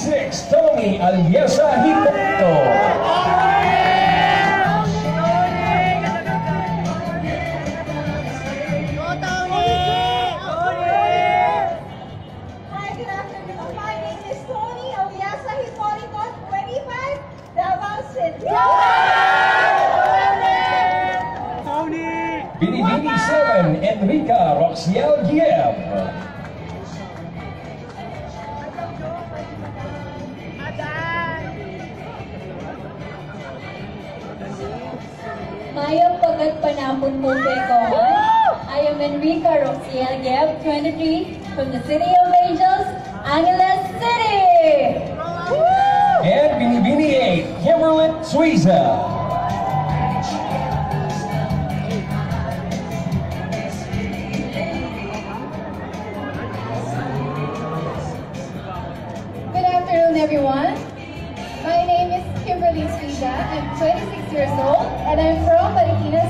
26, Tony Aliesa Hipokto. Binibini 7, Enrica Roxiel Guiem. Mayong pagkagpanapon po kay Kohan. I am Enrica Roxiel Guiem, 23, from the City of Angels, Angeles City! And Binibini 8, Kimberly Suiza. Good afternoon, everyone. My name is Kimberly Suiza. I'm 26 years old, and I'm from Marikina